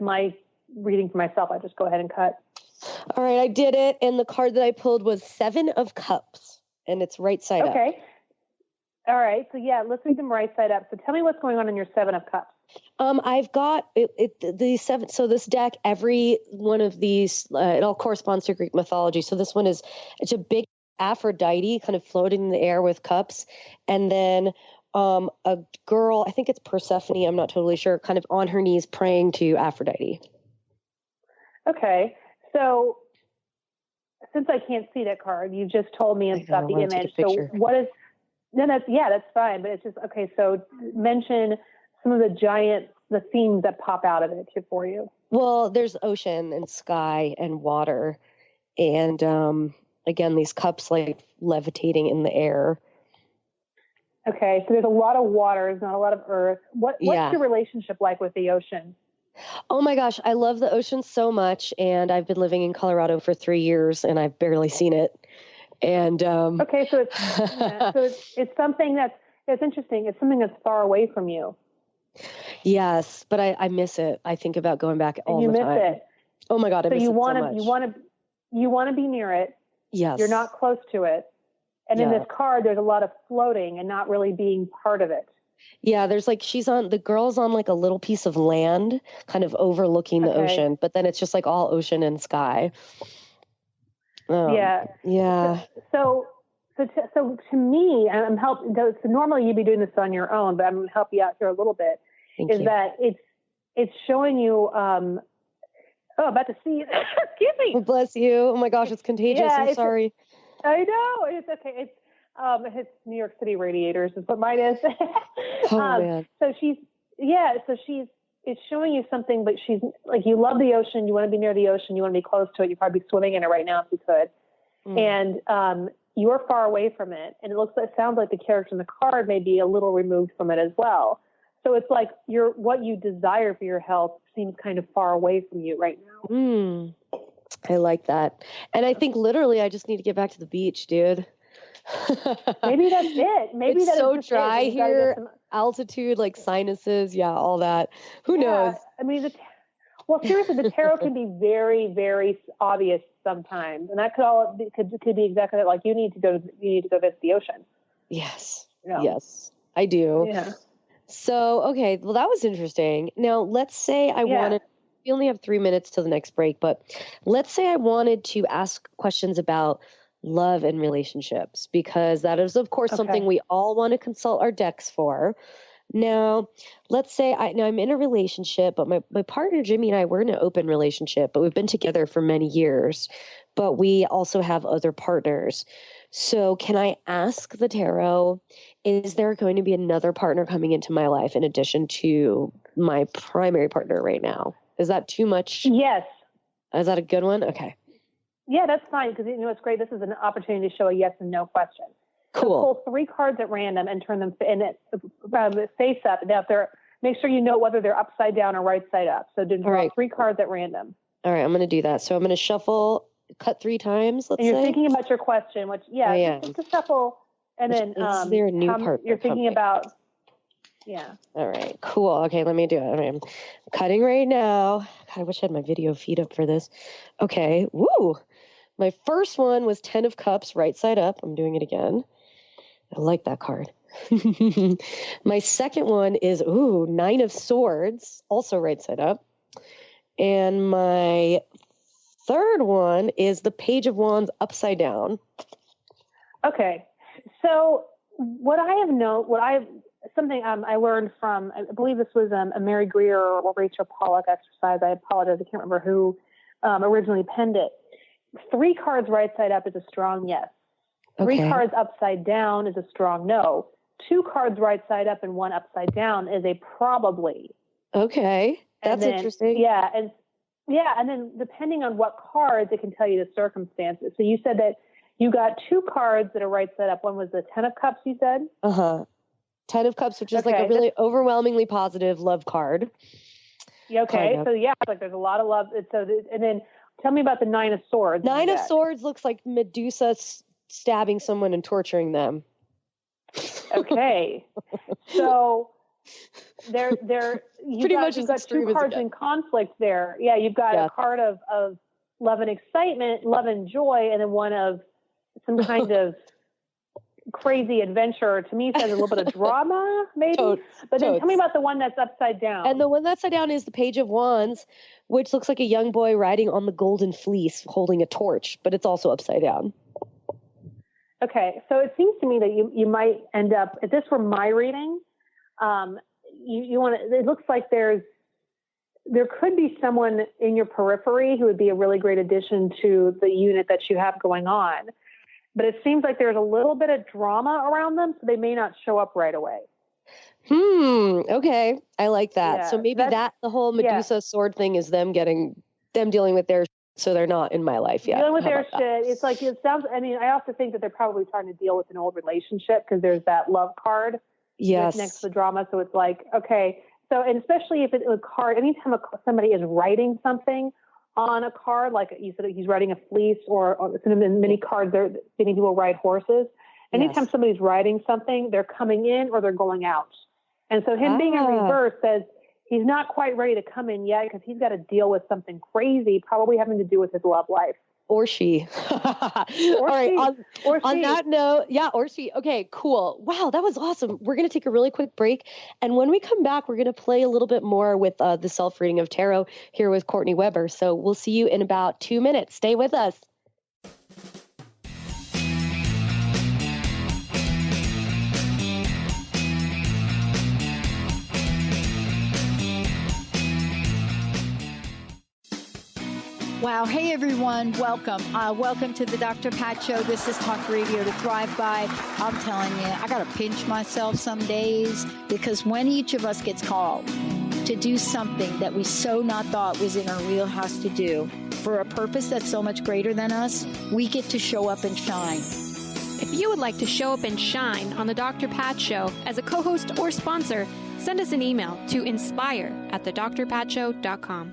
my reading for myself, I just go ahead and cut. All right. I did it. And the card that I pulled was 7 of Cups, and it's right side up. Okay. All right. So let's read them right side up. So tell me what's going on in your 7 of Cups. I've got the 7. So this deck, every one of these, it all corresponds to Greek mythology. So this one it's a big Aphrodite kind of floating in the air with cups. And then a girl, I think it's Persephone, I'm not totally sure, kind of on her knees praying to Aphrodite. Okay. So since I can't see that card, you just told me about the image. So what is, that's fine. But it's just, okay. So mention some of the themes that pop out of it for you. Well, there's ocean and sky and water. And again, these cups like levitating in the air. Okay. So there's a lot of water. There's not a lot of earth. What's your relationship like with the ocean? Oh my gosh. I love the ocean so much. And I've been living in Colorado for 3 years, and I've barely seen it. And okay. So it's something that's interesting. It's something that's far away from you. Yes, but I miss it. I think about going back all the time. You miss it. Oh my God, I miss it so much. You want to be near it. Yes. You're not close to it. And in this card, there's a lot of floating and not really being part of it. Yeah, there's like the girl's on like a little piece of land, kind of overlooking the ocean, but then it's just like all ocean and sky. Yeah. So to me, and I'm helping. So normally you'd be doing this on your own, but I'm going to help you out here a little bit. Thank you. That it's showing you Oh, about to see it. Excuse me. Oh, bless you. Oh my gosh, it's contagious. Yeah, I'm sorry. I know. It's okay. It's New York City radiators is what mine is. Oh man. So it's showing you something, but she's like, you love the ocean. You want to be near the ocean. You want to be close to it. You'd probably be swimming in it right now if you could. And you're far away from it. And it sounds like the character in the card may be a little removed from it as well. So it's like what you desire for your health seems kind of far away from you right now. I like that. And I think literally I just need to get back to the beach, dude. Maybe that's it. Maybe it's that's so dry here. Altitude, like sinuses, all that. Who knows? I mean, seriously, the tarot can be very, very obvious sometimes, and that could be exactly that. Like you need to go visit the ocean. Yes, yes, I do. Yeah. So okay, well that was interesting. Now let's say I wanted. We only have 3 minutes till the next break, but let's say I wanted to ask questions about love and relationships, because that is, of course, something we all want to consult our decks for. Now, let's say I'm in a relationship, but my partner, Jimmy, and I, we're in an open relationship, but we've been together for many years, but we also have other partners. So can I ask the tarot, is there going to be another partner coming into my life in addition to my primary partner right now? Is that too much? Yes. Is that a good one? Okay. Yeah, that's fine, because it's great. This is an opportunity to show a yes and no question. Cool. So pull 3 cards at random and turn them face up. Now, make sure you know whether they're upside down or right side up. So draw 3 cards at random. All right, I'm going to do that. So I'm going to shuffle, cut 3 times. Let's say. And you're thinking about your question, which just a shuffle, and then is there a new part you're thinking about. Yeah. All right, cool. Okay, let me do it. I'm cutting right now. God, I wish I had my video feed up for this. Okay. Woo. My first one was 10 of Cups, right side up. I'm doing it again. I like that card. My second one is, 9 of Swords, also right side up. And my third one is the Page of Wands upside down. Okay. So what I learned from, I believe this was a Mary Greer or Rachel Pollack exercise. I apologize. I can't remember who originally penned it. 3 cards right side up is a strong yes. 3 cards upside down is a strong no. 2 cards right side up and 1 upside down is a probably. Okay. That's interesting. Yeah. And then depending on what cards, it can tell you the circumstances. So you said that you got 2 cards that are right side up. One was the 10 of Cups, you said? 10 of Cups, which is like a really overwhelmingly positive love card. Yeah, okay. So it's like there's a lot of love. And then tell me about the 9 of Swords. 9 of Swords looks like Medusa stabbing someone and torturing them. Okay. So you've got 2 cards in conflict there. Yeah, you've got a card of love and excitement, love and joy, and then one of some kind of crazy adventure. To me, says a little bit of drama, maybe. But then tell me about the one that's upside down. And the one that's upside down is the Page of Wands, which looks like a young boy riding on the golden fleece holding a torch, but it's also upside down. Okay, so it seems to me that you might end up, if this were my reading, you want to, it looks like there could be someone in your periphery who would be a really great addition to the unit that you have going on. But it seems like there's a little bit of drama around them, so they may not show up right away. Okay. I like that. Yeah, so maybe the whole Medusa sword thing is them dealing with their so they're not in my life yet. Dealing with their shit. It's like, it sounds, I also think that they're probably trying to deal with an old relationship because there's that love card next to the drama. So it's like, okay. So, and especially if it's a card, anytime somebody is writing something on a card, like you said, he's writing a fleece or in many cards, many people ride horses. Anytime somebody's writing something, they're coming in or they're going out. And so him being in reverse says he's not quite ready to come in yet because he's got to deal with something crazy, probably having to do with his love life. Or she. All right. On that note, or she. Okay, cool. Wow, that was awesome. We're going to take a really quick break. And when we come back, we're going to play a little bit more with the self-reading of tarot here with Courtney Weber. So we'll see you in about 2 minutes. Stay with us. Wow. Hey, everyone. Welcome. Welcome to the Dr. Pat Show. This is Talk Radio to Thrive By. I'm telling you, I got to pinch myself some days, because when each of us gets called to do something that we so not thought was in our wheelhouse to do for a purpose that's so much greater than us, we get to show up and shine. If you would like to show up and shine on the Dr. Pat Show as a co-host or sponsor, send us an email to inspire@thedrpatshow.com.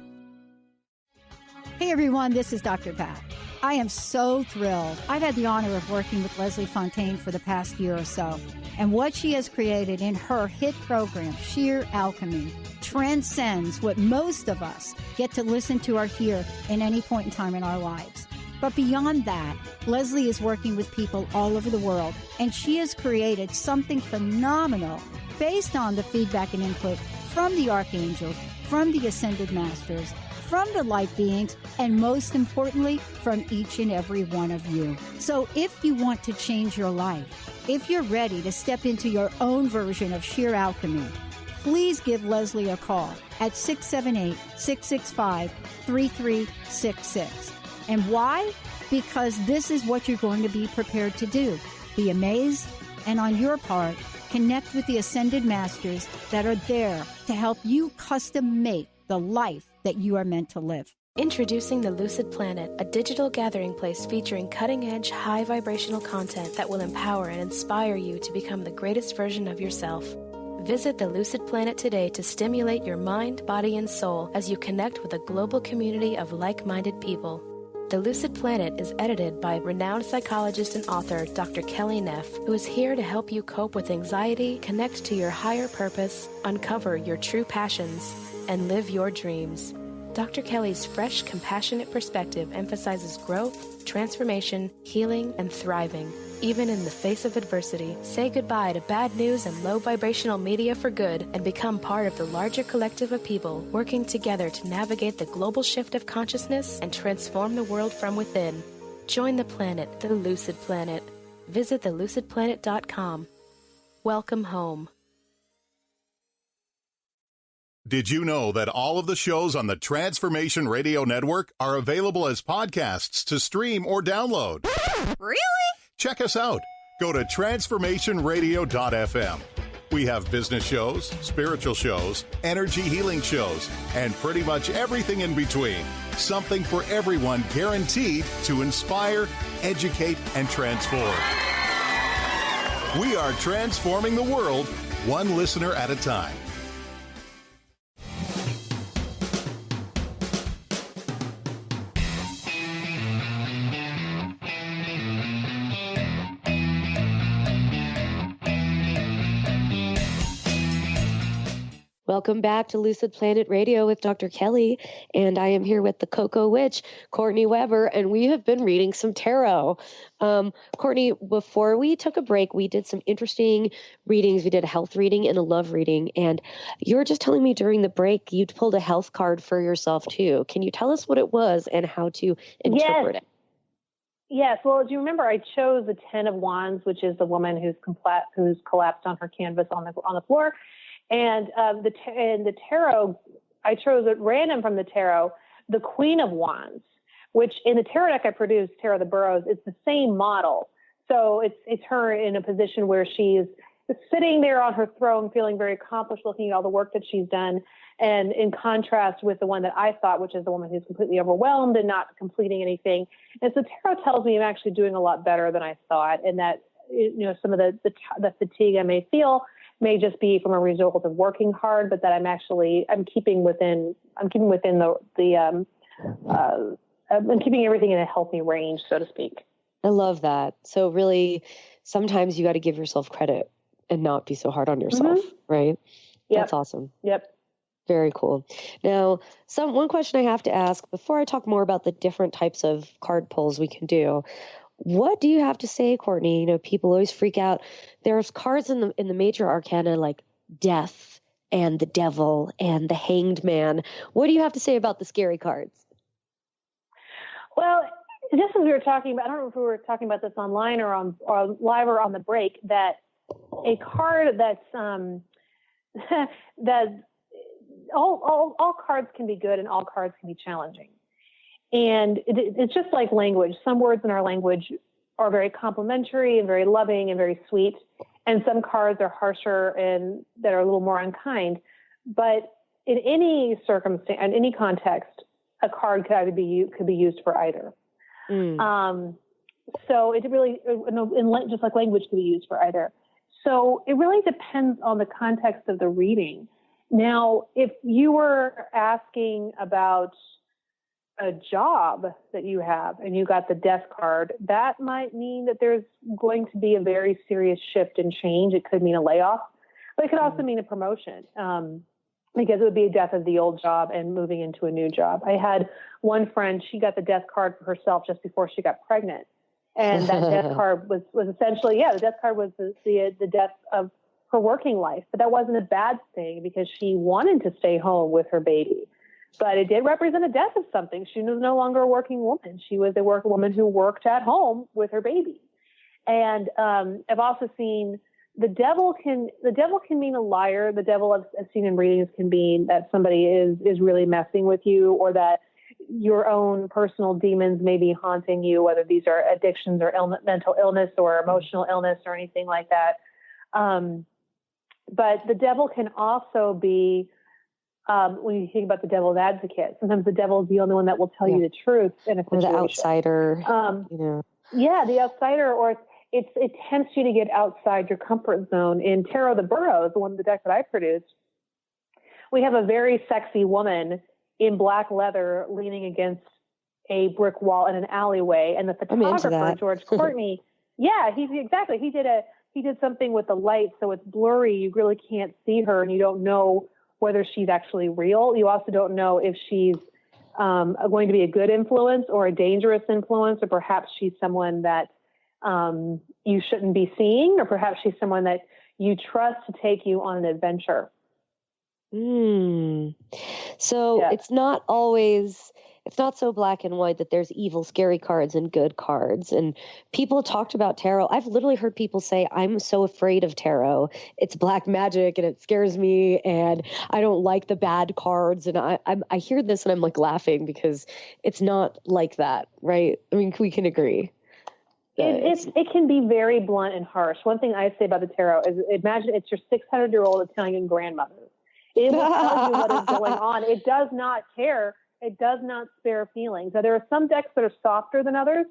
Hey, everyone. This is Dr. Pat. I am so thrilled. I've had the honor of working with Leslie Fontaine for the past year or so. And what she has created in her hit program, Sheer Alchemy, transcends what most of us get to listen to or hear in any point in time in our lives. But beyond that, Leslie is working with people all over the world, and she has created something phenomenal based on the feedback and input from the archangels, from the ascended masters, from the light beings, and most importantly, from each and every one of you. So if you want to change your life, if you're ready to step into your own version of sheer alchemy, please give Leslie a call at 678-665-3366. And why? Because this is what you're going to be prepared to do. Be amazed, and on your part, connect with the ascended masters that are there to help you custom make the life that you are meant to live. Introducing the Lucid Planet, a digital gathering place featuring cutting-edge, high-vibrational content that will empower and inspire you to become the greatest version of yourself. Visit the Lucid Planet today to stimulate your mind, body, and soul as you connect with a global community of like-minded people. The Lucid Planet is edited by renowned psychologist and author Dr. Kelly Neff, who is here to help you cope with anxiety, connect to your higher purpose, uncover your true passions, and live your dreams. Dr. Kelly's fresh, compassionate perspective emphasizes growth, transformation, healing, and thriving. Even in the face of adversity, say goodbye to bad news and low vibrational media for good and become part of the larger collective of people working together to navigate the global shift of consciousness and transform the world from within. Join the planet, the Lucid Planet. Visit thelucidplanet.com. Welcome home. Did you know that all of the shows on the Transformation Radio Network are available as podcasts to stream or download? Really? Check us out. Go to transformationradio.fm. We have business shows, spiritual shows, energy healing shows, and pretty much everything in between. Something for everyone, guaranteed to inspire, educate, and transform. We are transforming the world, one listener at a time. Welcome back to Lucid Planet Radio with Dr. Kelly, and I am here with the Cocoa Witch, Courtney Weber, and we have been reading some tarot. Courtney, before we took a break, we did some interesting readings. We did a health reading and a love reading, and you were just telling me during the break you pulled a health card for yourself too. Can you tell us what it was and how to interpret it? Yes. Well, as you remember, I chose the 10 of Wands, which is the woman who's collapsed on her canvas on the floor. And the tarot, I chose at random from the tarot, the Queen of Wands, which in the tarot deck I produced, Tarot of the Boroughs, it's the same model. So it's her in a position where she's sitting there on her throne, feeling very accomplished, looking at all the work that she's done. And in contrast with the one that I thought, which is the woman who's completely overwhelmed and not completing anything. And so tarot tells me I'm actually doing a lot better than I thought, and that some of the fatigue I may feel may just be from a result of working hard, but that I'm keeping everything in a healthy range, so to speak. I love that. So really, sometimes you got to give yourself credit and not be so hard on yourself, right? Yep. That's awesome. Yep. Very cool. Now, one question I have to ask before I talk more about the different types of card pulls we can do. What do you have to say, Courtney? People always freak out. There's cards in the major arcana like death and the devil and the hanged man. What do you have to say about the scary cards? Well, just as we were talking about, I don't know if we were talking about this online or live or on the break, that a card that's that all cards can be good and all cards can be challenging. And it's just like language. Some words in our language are very complimentary and very loving and very sweet. And some cards are harsher and that are a little more unkind. But in any circumstance, in any context, a card could be used for either. So it really, just like language could be used for either. So it really depends on the context of the reading. Now, if you were asking about a job that you have and you got the death card, that might mean that there's going to be a very serious shift and change. It could mean a layoff, but it could also mean a promotion, because it would be a death of the old job and moving into a new job. I had one friend, she got the death card for herself just before she got pregnant. And that death card was essentially, the death card was the death of her working life. But that wasn't a bad thing because she wanted to stay home with her baby. But it did represent a death of something. She was no longer a working woman. She was a woman who worked at home with her baby. And I've also seen the devil can mean a liar. The devil, I've seen in readings, can mean that somebody is really messing with you, or that your own personal demons may be haunting you, whether these are addictions or mental illness or emotional illness or anything like that. But the devil can also be, when you think about the devil's advocate, sometimes the devil is the only one that will tell you the truth in a situation. Or the outsider. Yeah, the outsider, or it tempts you to get outside your comfort zone. In Tarot the Boroughs, the one of the decks that I produced, we have a very sexy woman in black leather leaning against a brick wall in an alleyway, and the photographer George Courtney, he did something with the light, so it's blurry. You really can't see her, and you don't know whether she's actually real. You also don't know if she's going to be a good influence or a dangerous influence, or perhaps she's someone that you shouldn't be seeing, or perhaps she's someone that you trust to take you on an adventure. So it's not so black and white that there's evil, scary cards and good cards. And people talked about tarot. I've literally heard people say, I'm so afraid of tarot. It's black magic and it scares me and I don't like the bad cards. And I hear this and I'm like laughing because it's not like that, right? I mean, we can agree. It can be very blunt and harsh. One thing I say about the tarot is, imagine it's your 600-year-old Italian grandmother. It will tell you what is going on. It does not care. It does not spare feelings. Now, there are some decks that are softer than others.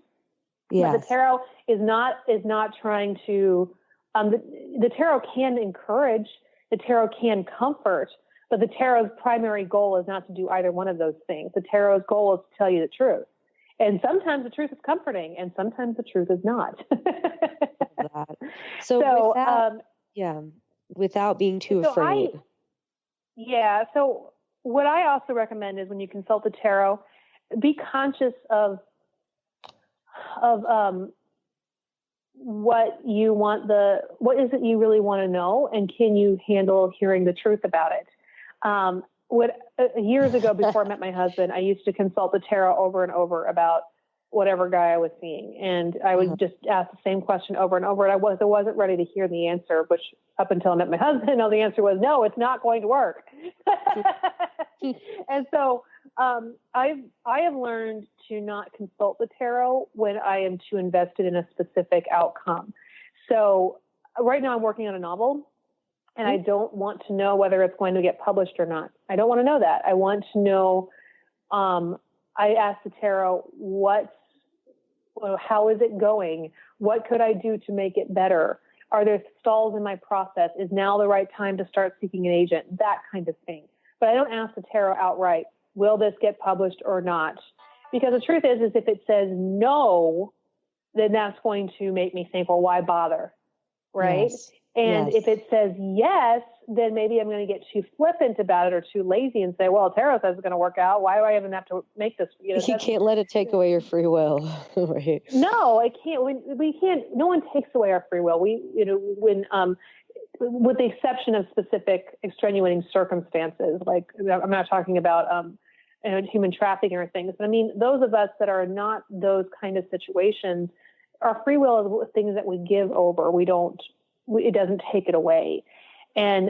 Yes. But the tarot is not trying to. The tarot can encourage. The tarot can comfort. But the tarot's primary goal is not to do either one of those things. The tarot's goal is to tell you the truth. And sometimes the truth is comforting, and sometimes the truth is not. Without being too afraid. So what I also recommend is when you consult the tarot, be conscious of what you want what is it you really want to know, and can you handle hearing the truth about it? Years ago, before I met my husband, I used to consult the tarot over and over about whatever guy I was seeing. And I would just ask the same question over and over. And I wasn't ready to hear the answer, which up until I met my husband, the answer was, no, it's not going to work. And so I have learned to not consult the tarot when I am too invested in a specific outcome. So right now I'm working on a novel. And I don't want to know whether it's going to get published or not. I don't want to know that. I want to know, I asked the tarot, how is it going? What could I do to make it better? Are there stalls in my process? Is now the right time to start seeking an agent? That kind of thing. But I don't ask the tarot outright, will this get published or not? Because the truth is if it says no, then that's going to make me think, well, why bother? Right? Yes. And if it says yes, then maybe I'm going to get too flippant about it or too lazy and say, well, tarot says it's going to work out. Why do I even have to make this? You can't let it take away your free will. Right. No, I can't. We can't. No one takes away our free will. With the exception of specific extenuating circumstances, like I'm not talking about human trafficking or things. But I mean, those of us that are not those kind of situations, our free will is things that we give over. It doesn't take it away. And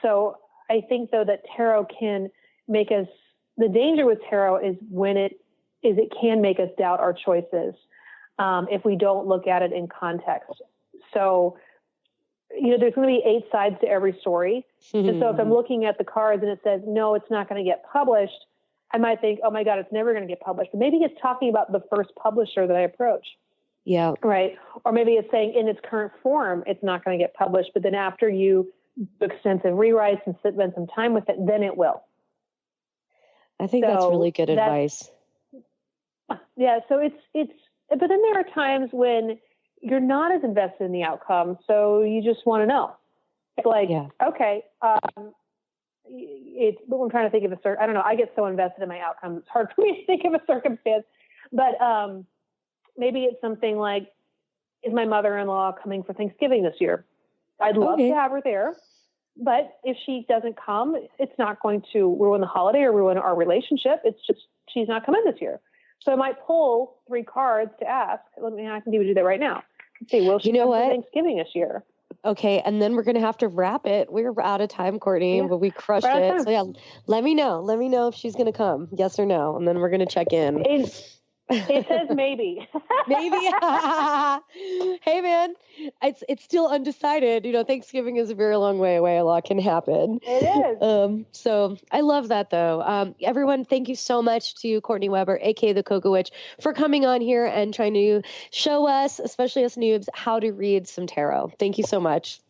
so I think, though, that tarot can make us, the danger with tarot is when it it can make us doubt our choices if we don't look at it in context. So, there's going to be 8 sides to every story. And so if I'm looking at the cards and it says, no, it's not going to get published, I might think, oh my God, it's never going to get published. But maybe it's talking about the first publisher that I approach. Yeah. Right. Or maybe it's saying in its current form, it's not going to get published. But then after you do extensive rewrites and spend some time with it, then it will. I think that's really good advice. Yeah. So but then there are times when you're not as invested in the outcome. So you just want to know. It's like, okay, I'm trying to think of I don't know. I get so invested in my outcomes. It's hard for me to think of a circumstance, but maybe it's something like, is my mother-in-law coming for Thanksgiving this year? I'd love to have her there, but if she doesn't come, it's not going to ruin the holiday or ruin our relationship. It's just, she's not coming this year. So I might pull 3 cards to ask. I can do that right now. Let's see, will she come for Thanksgiving this year? Okay, and then we're going to have to wrap it. We're out of time, Courtney, but we crushed it. So let me know. Let me know if she's going to come, yes or no, and then we're going to check in. It says maybe. Maybe. Hey, man, it's still undecided. Thanksgiving is a very long way away. A lot can happen. It is. So I love that, though. Everyone, thank you so much to Courtney Weber, a.k.a. the Cocoa Witch, for coming on here and trying to show us, especially us noobs, how to read some tarot. Thank you so much.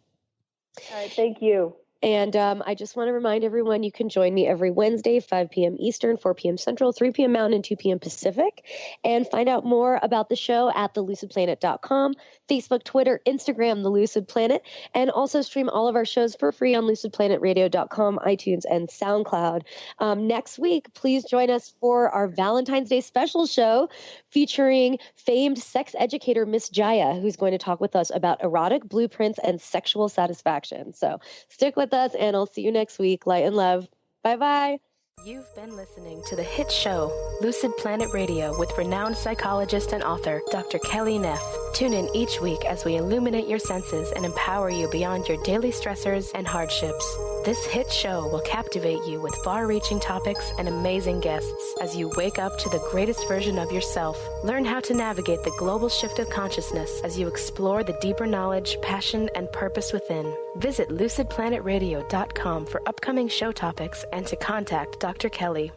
All right. Thank you. And I just want to remind everyone, you can join me every Wednesday, 5 p.m. Eastern, 4 p.m. Central, 3 p.m. Mountain, and 2 p.m. Pacific. And find out more about the show at thelucidplanet.com, Facebook, Twitter, Instagram, The Lucid Planet, and also stream all of our shows for free on lucid-planet-radio.com, iTunes, and SoundCloud. Next week, please join us for our Valentine's Day special show featuring famed sex educator Miss Jaya, who's going to talk with us about erotic blueprints and sexual satisfaction. So stick with us, and I'll see you next week. Light and love. Bye-bye. You've been listening to the hit show, Lucid Planet Radio, with renowned psychologist and author, Dr. Kelly Neff. Tune in each week as we illuminate your senses and empower you beyond your daily stressors and hardships. This hit show will captivate you with far-reaching topics and amazing guests as you wake up to the greatest version of yourself. Learn how to navigate the global shift of consciousness as you explore the deeper knowledge, passion, and purpose within. Visit lucid-planet-radio.com for upcoming show topics and to contact Dr. Kelly.